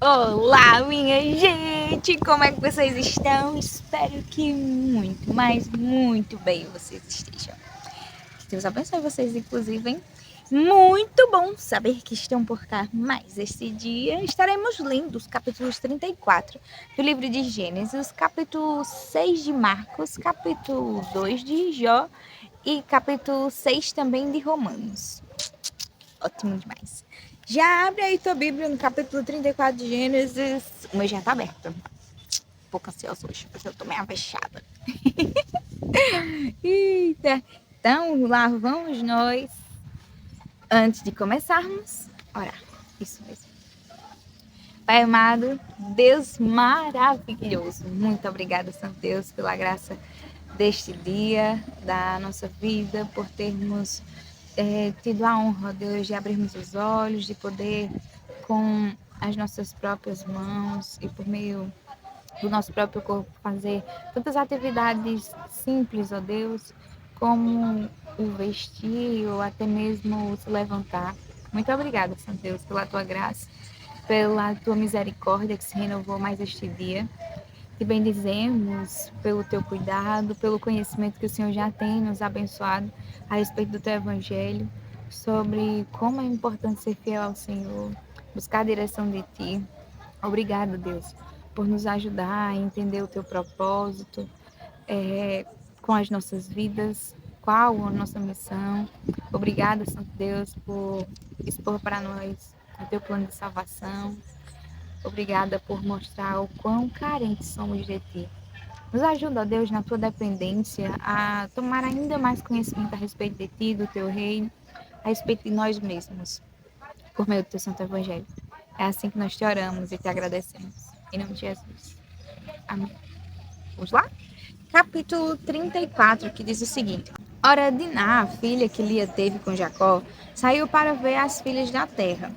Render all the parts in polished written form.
Olá, minha gente! Como é que vocês estão? Espero que muito, mas muito bem vocês estejam. Que Deus abençoe vocês, inclusive, hein? Muito bom saber que estão por cá mais este dia. Estaremos lendo os capítulos 34 do livro de Gênesis, capítulo 6 de Marcos, capítulo 2 de Jó e capítulo 6 também de Romanos. Ótimo demais. Já abre aí tua Bíblia no capítulo 34 de Gênesis. O meu já tá aberto. Um pouco ansioso hoje, porque eu tô meio avexada. Eita. Então, lá vamos nós. Antes de começarmos, orar. Isso mesmo. Pai amado, Deus maravilhoso. Muito obrigada, Santo Deus, pela graça deste dia, da nossa vida, por termos tido a honra, Deus, de abrirmos os olhos, de poder, com as nossas próprias mãos e por meio do nosso próprio corpo, fazer tantas atividades simples, ó Deus, como o vestir ou até mesmo o se levantar. Muito obrigada, Santo Deus, pela tua graça, pela tua misericórdia que se renovou mais este dia. Te bendizemos pelo teu cuidado, pelo conhecimento que o Senhor já tem nos abençoado a respeito do teu evangelho, sobre como é importante ser fiel ao Senhor, buscar a direção de ti. Obrigado, Deus, por nos ajudar a entender o teu propósito com as nossas vidas, qual a nossa missão. Obrigada, Santo Deus, por expor para nós o teu plano de salvação. Obrigada por mostrar o quão carentes somos de ti. Nos ajuda, ó Deus, na tua dependência, a tomar ainda mais conhecimento a respeito de ti, do teu reino, a respeito de nós mesmos, por meio do teu santo evangelho. É assim que nós te oramos e te agradecemos. Em nome de Jesus. Amém. Vamos lá? Capítulo 34, que diz o seguinte: Ora, Diná, a filha que Lia teve com Jacó, saiu para ver as filhas da terra.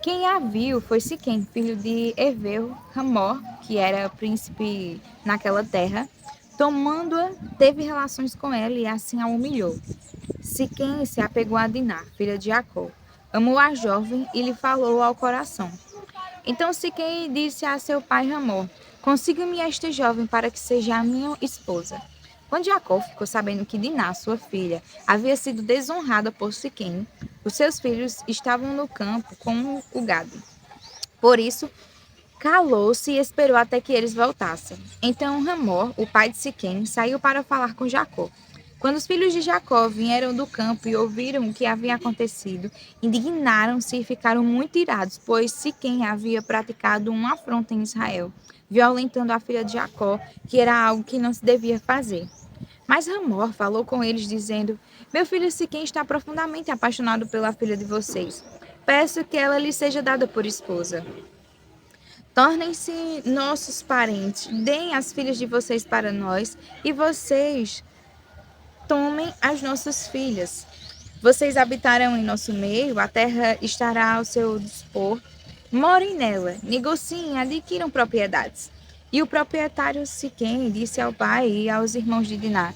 Quem a viu foi Siquém, filho de Eveu, Ramor, que era príncipe naquela terra. Tomando-a, teve relações com ela e assim a humilhou. Siquém se apegou a Diná, filha de Jacó. Amou a jovem e lhe falou ao coração. Então Siquém disse a seu pai Ramor: Consiga-me esta jovem para que seja a minha esposa. Quando Jacó ficou sabendo que Diná, sua filha, havia sido desonrada por Siquém, os seus filhos estavam no campo com o gado. Por isso, calou-se e esperou até que eles voltassem. Então Ramor, o pai de Siquém, saiu para falar com Jacó. Quando os filhos de Jacó vieram do campo e ouviram o que havia acontecido, indignaram-se e ficaram muito irados, pois Siquém havia praticado uma afronta em Israel, violentando a filha de Jacó, que era algo que não se devia fazer. Mas Ramor falou com eles, dizendo: Meu filho Siquém está profundamente apaixonado pela filha de vocês. Peço que ela lhe seja dada por esposa. Tornem-se nossos parentes, deem as filhas de vocês para nós, e vocês tomem as nossas filhas. Vocês habitarão em nosso meio, a terra estará ao seu dispor. Morem nela, negociem, adquiram propriedades. E o proprietário Siquém disse ao pai e aos irmãos de Diná: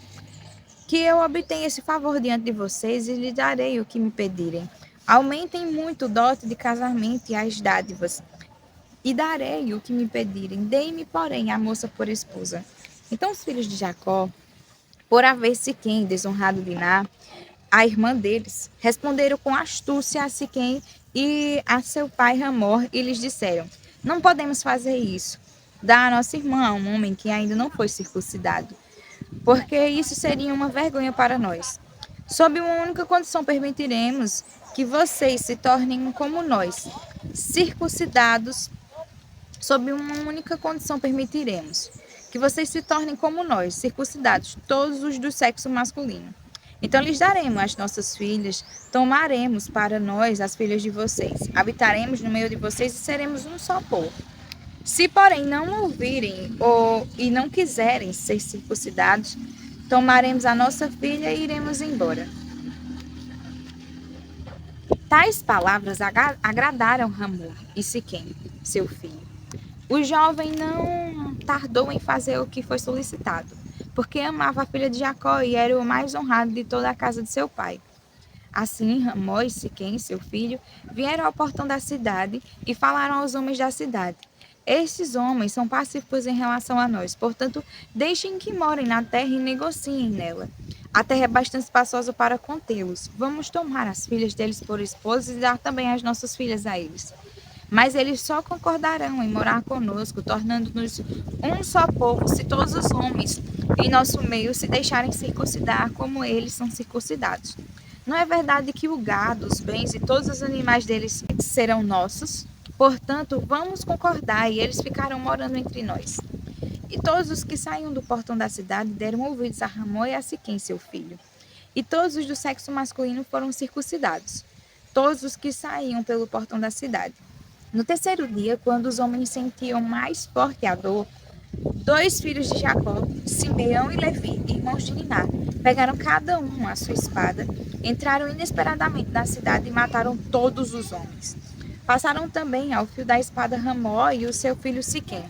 Que eu obtenha esse favor diante de vocês e lhe darei o que me pedirem. Aumentem muito o dote de casamento e as dádivas, e darei o que me pedirem. Dei-me, porém, a moça por esposa. Então os filhos de Jacó, por haver Siquém desonrado Diná, a irmã deles, responderam com astúcia a Siquém e a seu pai Ramor e lhes disseram: Não podemos fazer isso. Dá a nossa irmã a um homem que ainda não foi circuncidado, porque isso seria uma vergonha para nós. Sob uma única condição permitiremos que vocês se tornem como nós, circuncidados. Sob uma única condição permitiremos que vocês se tornem como nós, circuncidados, todos os do sexo masculino. Então lhes daremos as nossas filhas, tomaremos para nós as filhas de vocês, habitaremos no meio de vocês e seremos um só povo. Se, porém, não ouvirem e não quiserem ser circuncidados, tomaremos a nossa filha e iremos embora. Tais palavras agradaram Ramor e Siquém, seu filho. O jovem não tardou em fazer o que foi solicitado, porque amava a filha de Jacó e era o mais honrado de toda a casa de seu pai. Assim, Ramó e Siquém, seu filho, vieram ao portão da cidade e falaram aos homens da cidade: Estes homens são pacíficos em relação a nós, portanto, deixem que morem na terra e negociem nela. A terra é bastante espaçosa para contê-los. Vamos tomar as filhas deles por esposas e dar também as nossas filhas a eles. Mas eles só concordarão em morar conosco, tornando-nos um só povo, se todos os homens em nosso meio se deixarem circuncidar como eles são circuncidados. Não é verdade que o gado, os bens e todos os animais deles serão nossos? Portanto, vamos concordar e eles ficarão morando entre nós. E todos os que saíam do portão da cidade deram ouvidos a Ramó e a Siquém, seu filho. E todos os do sexo masculino foram circuncidados, todos os que saíam pelo portão da cidade. No terceiro dia, quando os homens sentiam mais forte a dor, dois filhos de Jacó, Simeão e Levi, irmãos de Diná, pegaram cada um a sua espada, entraram inesperadamente na cidade e mataram todos os homens. Passaram também ao fio da espada Ramó e o seu filho Siquém.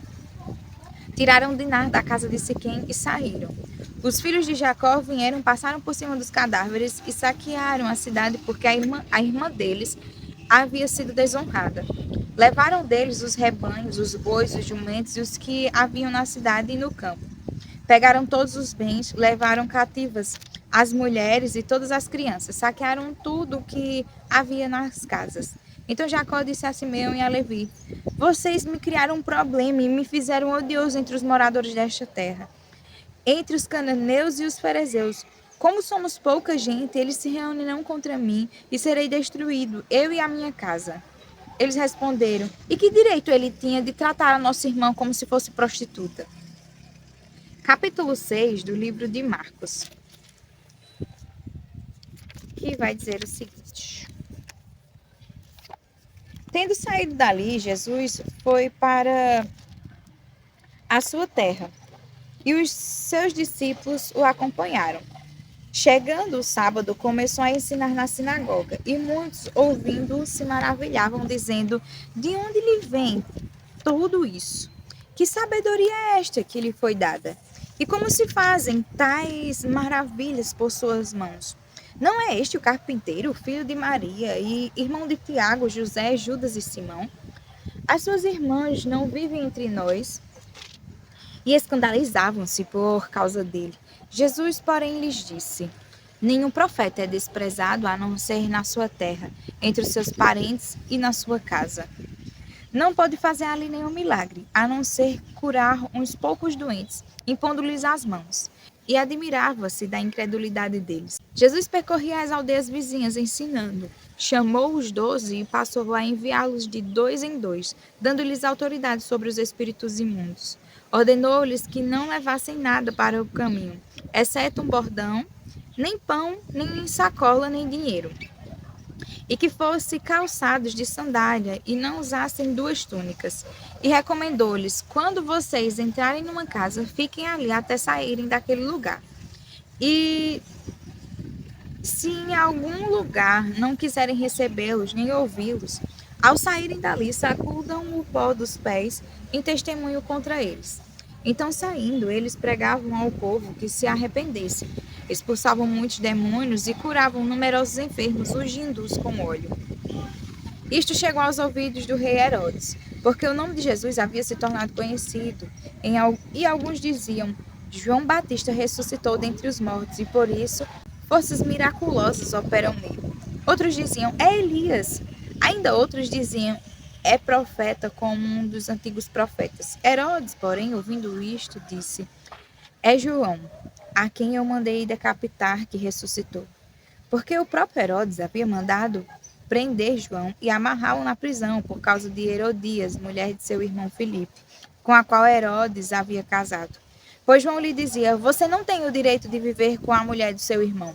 Tiraram Diná da casa de Siquém e saíram. Os filhos de Jacó vieram, passaram por cima dos cadáveres e saquearam a cidade porque a irmã deles havia sido desonrada. Levaram deles os rebanhos, os bois, os jumentos e os que haviam na cidade e no campo. Pegaram todos os bens, levaram cativas as mulheres e todas as crianças, saquearam tudo o que havia nas casas. Então Jacó disse a Simeão e a Levi: Vocês me criaram um problema e me fizeram odioso entre os moradores desta terra, entre os cananeus e os ferezeus. Como somos pouca gente, eles se reunirão contra mim e serei destruído, eu e a minha casa. Eles responderam: E que direito ele tinha de tratar a nossa irmã como se fosse prostituta? Capítulo 6 do livro de Marcos, que vai dizer o seguinte: Tendo saído dali, Jesus foi para a sua terra, e os seus discípulos o acompanharam. Chegando o sábado, começou a ensinar na sinagoga, e muitos, ouvindo-o, se maravilhavam, dizendo: De onde lhe vem tudo isso? Que sabedoria é esta que lhe foi dada? E como se fazem tais maravilhas por suas mãos? Não é este o carpinteiro, filho de Maria, e irmão de Tiago, José, Judas e Simão? As suas irmãs não vivem entre nós? E escandalizavam-se por causa dele. Jesus, porém, lhes disse: Nenhum profeta é desprezado a não ser na sua terra, entre os seus parentes e na sua casa. Não pode fazer ali nenhum milagre, a não ser curar uns poucos doentes, impondo-lhes as mãos. E admirava-se da incredulidade deles. Jesus percorria as aldeias vizinhas ensinando. Chamou os 12 e passou a enviá-los de dois em dois, dando-lhes autoridade sobre os espíritos imundos. Ordenou-lhes que não levassem nada para o caminho, exceto um bordão, nem pão, nem sacola, nem dinheiro. E que fossem calçados de sandália e não usassem duas túnicas. E recomendou-lhes: quando vocês entrarem numa casa, fiquem ali até saírem daquele lugar. E se em algum lugar não quiserem recebê-los nem ouvi-los, ao saírem dali, sacudam o pó dos pés em testemunho contra eles. Então, saindo, eles pregavam ao povo que se arrependesse, expulsavam muitos demônios e curavam numerosos enfermos, ungindo-os com óleo. Isto chegou aos ouvidos do rei Herodes, porque o nome de Jesus havia se tornado conhecido, e alguns diziam: João Batista ressuscitou dentre os mortos, e por isso forças miraculosas operam nele. Outros diziam: É Elias. Ainda outros diziam: É profeta, como um dos antigos profetas. Herodes, porém, ouvindo isto, disse: É João, a quem eu mandei decapitar, que ressuscitou. Porque o próprio Herodes havia mandado prender João e amarrá-lo na prisão por causa de Herodias, mulher de seu irmão Filipe, com a qual Herodes havia casado. Pois João lhe dizia: Você não tem o direito de viver com a mulher do seu irmão.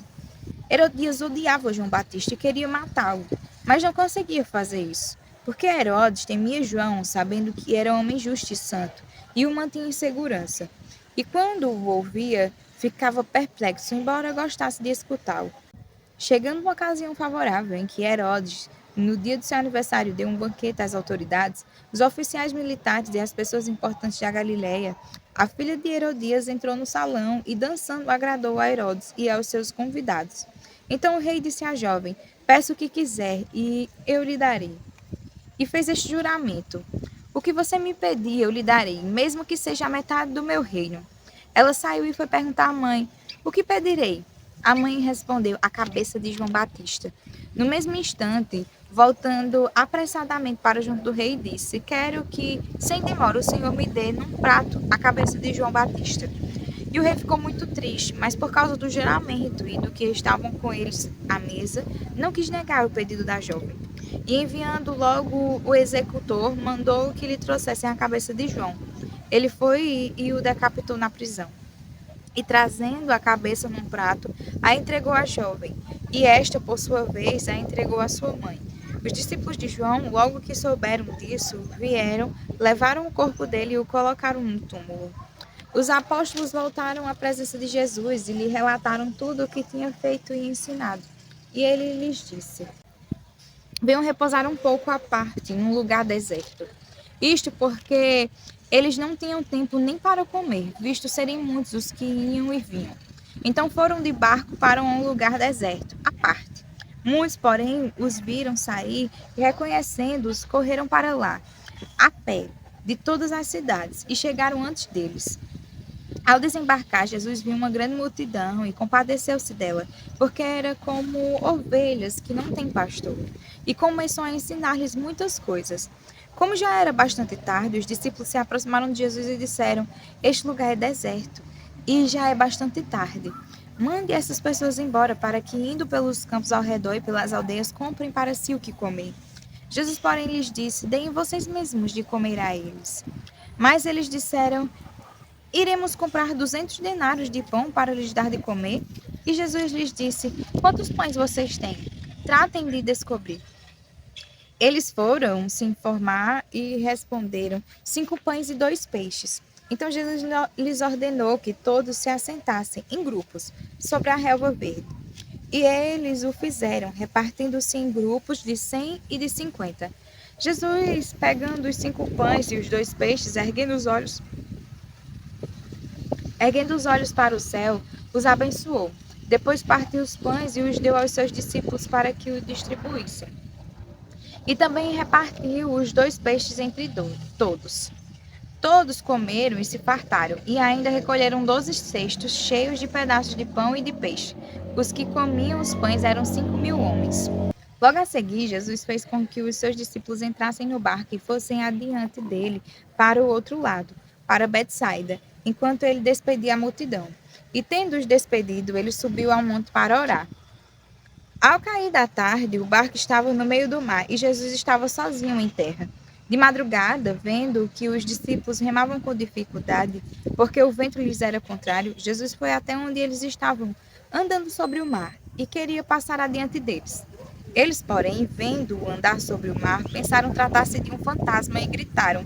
Herodias odiava João Batista e queria matá-lo, mas não conseguia fazer isso, porque Herodes temia João, sabendo que era homem justo e santo, e o mantinha em segurança. E quando o ouvia, ficava perplexo, embora gostasse de escutá-lo. Chegando uma ocasião favorável em que Herodes, no dia do seu aniversário, deu um banquete às autoridades, os oficiais militares e as pessoas importantes da Galiléia, a filha de Herodias entrou no salão e, dançando, agradou a Herodes e aos seus convidados. Então o rei disse à jovem: Peça o que quiser e eu lhe darei. E fez este juramento: O que você me pedir, eu lhe darei, mesmo que seja a metade do meu reino. Ela saiu e foi perguntar à mãe: O que pedirei? A mãe respondeu: A cabeça de João Batista. No mesmo instante, voltando apressadamente para junto do rei, disse: Quero que, sem demora, o senhor me dê num prato a cabeça de João Batista. E o rei ficou muito triste, mas por causa do juramento e do que estavam com eles à mesa, não quis negar o pedido da jovem. E enviando logo o executor, mandou que lhe trouxessem a cabeça de João. Ele foi e o decapitou na prisão. E trazendo a cabeça num prato, a entregou à jovem. E esta, por sua vez, a entregou à sua mãe. Os discípulos de João, logo que souberam disso, vieram, levaram o corpo dele e o colocaram no túmulo. Os apóstolos voltaram à presença de Jesus e lhe relataram tudo o que tinha feito e ensinado. E ele lhes disse: Venham repousar um pouco à parte, num lugar deserto. Isto porque eles não tinham tempo nem para comer, visto serem muitos os que iam e vinham. Então foram de barco para um lugar deserto, à parte. Muitos, porém, os viram sair e, reconhecendo-os, correram para lá, a pé, de todas as cidades, e chegaram antes deles. Ao desembarcar, Jesus viu uma grande multidão e compadeceu-se dela, porque era como ovelhas que não têm pastor, e começou a ensinar-lhes muitas coisas. Como já era bastante tarde, os discípulos se aproximaram de Jesus e disseram: Este lugar é deserto, e já é bastante tarde. Mande essas pessoas embora, para que, indo pelos campos ao redor e pelas aldeias, comprem para si o que comer. Jesus, porém, lhes disse: Deem vocês mesmos de comer a eles. Mas eles disseram: Iremos comprar 200 denários de pão para lhes dar de comer? E Jesus lhes disse: Quantos pães vocês têm? Tratem de descobrir. Eles foram se informar e responderam: 5 pães e 2 peixes. Então Jesus lhes ordenou que todos se assentassem em grupos sobre a relva verde. E eles o fizeram, repartindo-se em grupos de 100 e de 50. Jesus, pegando os 5 pães e os 2 peixes, Erguendo os olhos para o céu, os abençoou. Depois partiu os pães e os deu aos seus discípulos para que o distribuíssem. E também repartiu os 2 peixes entre todos. Todos comeram e se fartaram, e ainda recolheram 12 cestos cheios de pedaços de pão e de peixe. Os que comiam os pães eram 5.000 homens. Logo a seguir, Jesus fez com que os seus discípulos entrassem no barco e fossem adiante dele para o outro lado, para Betsaida, enquanto ele despedia a multidão. E tendo-os despedido, ele subiu ao monte para orar. Ao cair da tarde, o barco estava no meio do mar e Jesus estava sozinho em terra. De madrugada, vendo que os discípulos remavam com dificuldade, porque o vento lhes era contrário, Jesus foi até onde eles estavam, andando sobre o mar, e queria passar adiante deles. Eles, porém, vendo-o andar sobre o mar, pensaram tratar-se de um fantasma e gritaram,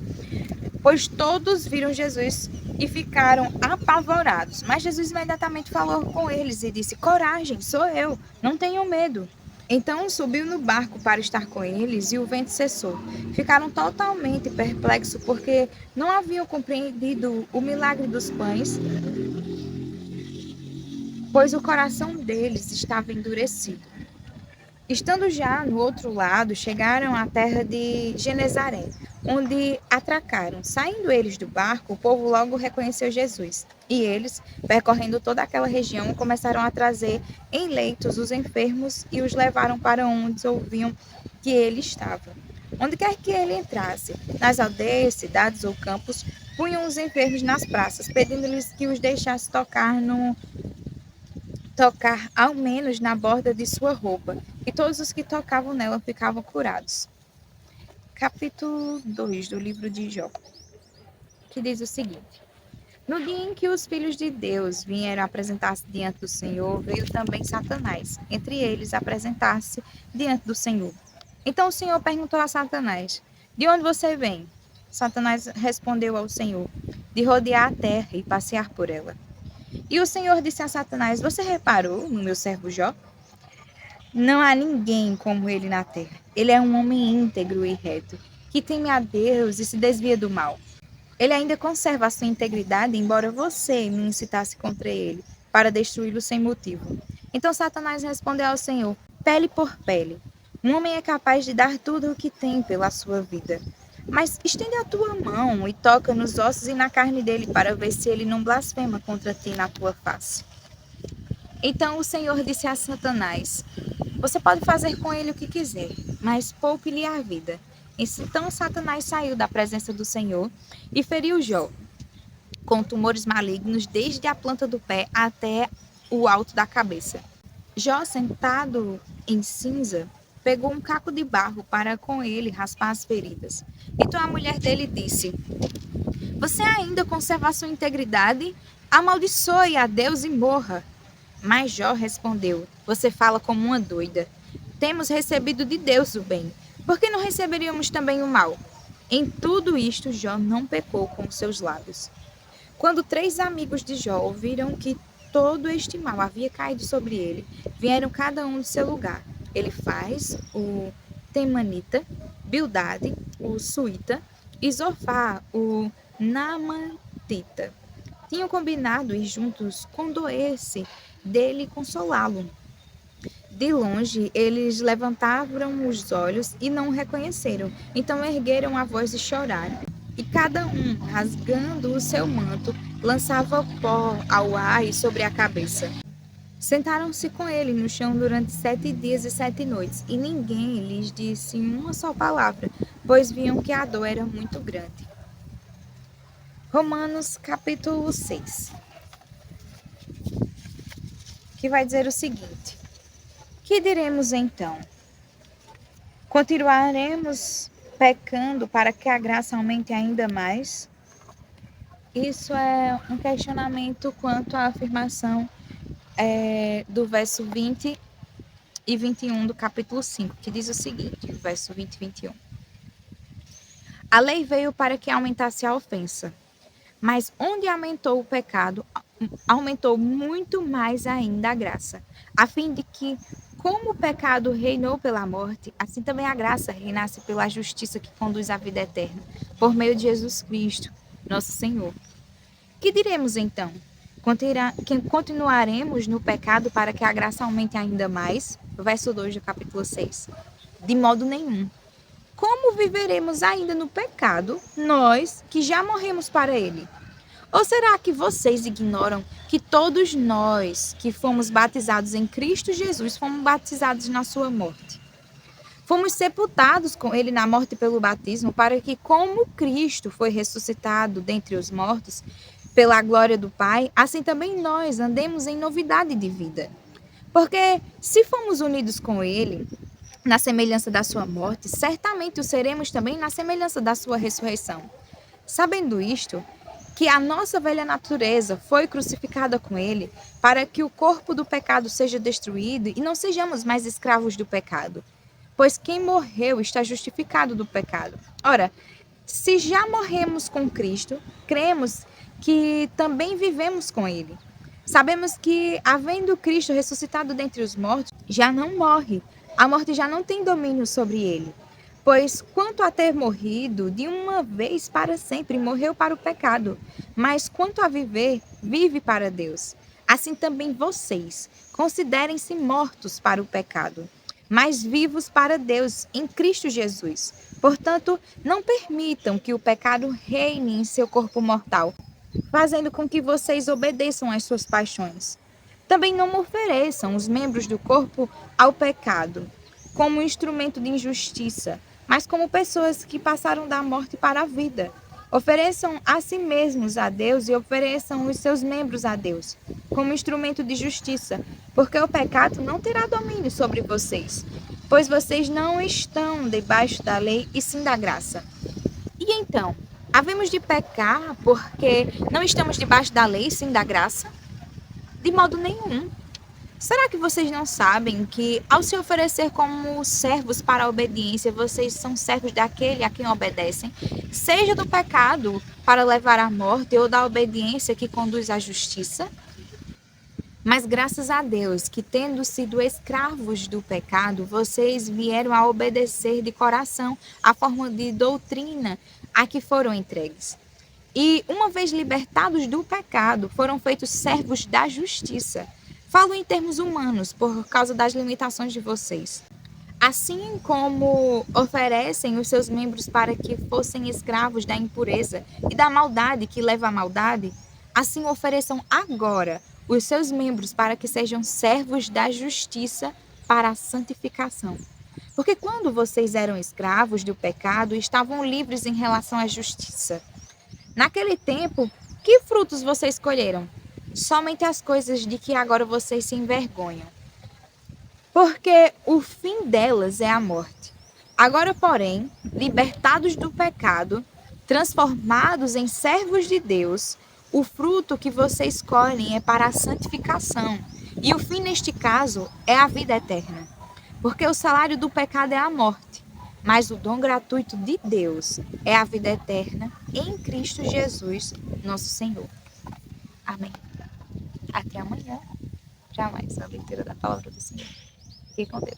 pois todos viram Jesus e ficaram apavorados. Mas Jesus imediatamente falou com eles e disse: Coragem, sou eu, não tenham medo. Então subiu no barco para estar com eles e o vento cessou. Ficaram totalmente perplexos porque não haviam compreendido o milagre dos pães, pois o coração deles estava endurecido. Estando já no outro lado, chegaram à terra de Genezaré, onde atracaram. Saindo eles do barco, o povo logo reconheceu Jesus. E eles, percorrendo toda aquela região, começaram a trazer em leitos os enfermos e os levaram para onde ouviam que ele estava. Onde quer que ele entrasse, nas aldeias, cidades ou campos, punham os enfermos nas praças, pedindo-lhes que os deixasse tocar ao menos na borda de sua roupa, e todos os que tocavam nela ficavam curados. Capítulo 2 do livro de Jó, que diz o seguinte: No dia em que os filhos de Deus vieram apresentar-se diante do Senhor, veio também Satanás, entre eles apresentar-se diante do Senhor. Então o Senhor perguntou a Satanás: De onde você vem? Satanás respondeu ao Senhor: De rodear a terra e passear por ela. E o Senhor disse a Satanás: Você reparou no meu servo Jó? Não há ninguém como ele na terra. Ele é um homem íntegro e reto, que teme a Deus e se desvia do mal. Ele ainda conserva a sua integridade, embora você me incitasse contra ele, para destruí-lo sem motivo. Então Satanás respondeu ao Senhor: pele por pele. Um homem é capaz de dar tudo o que tem pela sua vida. Mas estende a tua mão e toca nos ossos e na carne dele para ver se ele não blasfema contra ti na tua face. Então o Senhor disse a Satanás: você pode fazer com ele o que quiser, mas poupe-lhe a vida. Então Satanás saiu da presença do Senhor e feriu Jó com tumores malignos desde a planta do pé até o alto da cabeça. Jó, sentado em cinza, pegou um caco de barro para com ele raspar as feridas. Então a mulher dele disse: você ainda conserva a sua integridade? Amaldiçoe a Deus e morra. Mas Jó respondeu: você fala como uma doida. Temos recebido de Deus o bem. Por que não receberíamos também o mal? Em tudo isto, Jó não pecou com seus lábios. Quando 3 amigos de Jó ouviram que todo este mal havia caído sobre ele, vieram cada um do seu lugar. Elifaz, o Temanita, Bildade, o Suíta, e Zofar, o Naamantita. Tinham combinado ir juntos condoer-se dele e consolá-lo. De longe, eles levantaram os olhos e não o reconheceram. Então ergueram a voz e choraram. E cada um, rasgando o seu manto, lançava pó ao ar e sobre a cabeça. Sentaram-se com ele no chão durante 7 dias e 7 noites, e ninguém lhes disse uma só palavra, pois viam que a dor era muito grande. Romanos capítulo 6, que vai dizer o seguinte: que diremos então? Continuaremos pecando para que a graça aumente ainda mais? Isso é um questionamento quanto à afirmação do verso 20 e 21 do capítulo 5, que diz o seguinte, verso 20 e 21. A lei veio para que aumentasse a ofensa, mas onde aumentou o pecado, aumentou muito mais ainda a graça, a fim de que, como o pecado reinou pela morte, assim também a graça reinasse pela justiça que conduz à vida eterna, por meio de Jesus Cristo, nosso Senhor. Que diremos então? Continuaremos no pecado para que a graça aumente ainda mais? Verso 2 do capítulo 6. De modo nenhum. Como viveremos ainda no pecado, nós que já morremos para ele? Ou será que vocês ignoram que todos nós que fomos batizados em Cristo Jesus fomos batizados na sua morte? Fomos sepultados com ele na morte pelo batismo, para que, como Cristo foi ressuscitado dentre os mortos, pela glória do Pai, assim também nós andemos em novidade de vida. Porque se fomos unidos com ele, na semelhança da sua morte, certamente o seremos também na semelhança da sua ressurreição. Sabendo isto, que a nossa velha natureza foi crucificada com ele, para que o corpo do pecado seja destruído e não sejamos mais escravos do pecado. Pois quem morreu está justificado do pecado. Ora, se já morremos com Cristo, cremos que também vivemos com ele. Sabemos que, havendo Cristo ressuscitado dentre os mortos, já não morre. A morte já não tem domínio sobre ele. Pois, quanto a ter morrido, de uma vez para sempre, morreu para o pecado. Mas, quanto a viver, vive para Deus. Assim também vocês, considerem-se mortos para o pecado, mas vivos para Deus em Cristo Jesus. Portanto, não permitam que o pecado reine em seu corpo mortal, fazendo com que vocês obedeçam às suas paixões. Também não ofereçam os membros do corpo ao pecado, como instrumento de injustiça, mas como pessoas que passaram da morte para a vida. Ofereçam a si mesmos a Deus e ofereçam os seus membros a Deus, como instrumento de justiça, porque o pecado não terá domínio sobre vocês, pois vocês não estão debaixo da lei e sim da graça. E então, havemos de pecar porque não estamos debaixo da lei e sim da graça? De modo nenhum. Será que vocês não sabem que, ao se oferecer como servos para a obediência, vocês são servos daquele a quem obedecem, seja do pecado para levar à morte ou da obediência que conduz à justiça? Mas graças a Deus que, tendo sido escravos do pecado, vocês vieram a obedecer de coração a forma de doutrina a que foram entregues. E, uma vez libertados do pecado, foram feitos servos da justiça. Falo em termos humanos, por causa das limitações de vocês. Assim como oferecem os seus membros para que fossem escravos da impureza e da maldade que leva à maldade, assim ofereçam agora os seus membros para que sejam servos da justiça para a santificação. Porque quando vocês eram escravos do pecado, estavam livres em relação à justiça. Naquele tempo, que frutos vocês escolheram? Somente as coisas de que agora vocês se envergonham. Porque o fim delas é a morte. Agora, porém, libertados do pecado, transformados em servos de Deus, o fruto que vocês colhem é para a santificação. E o fim, neste caso, é a vida eterna. Porque o salário do pecado é a morte, mas o dom gratuito de Deus é a vida eterna em Cristo Jesus, nosso Senhor. Amém. Até amanhã. Jamais a leitura da palavra do Senhor. Fique com Deus.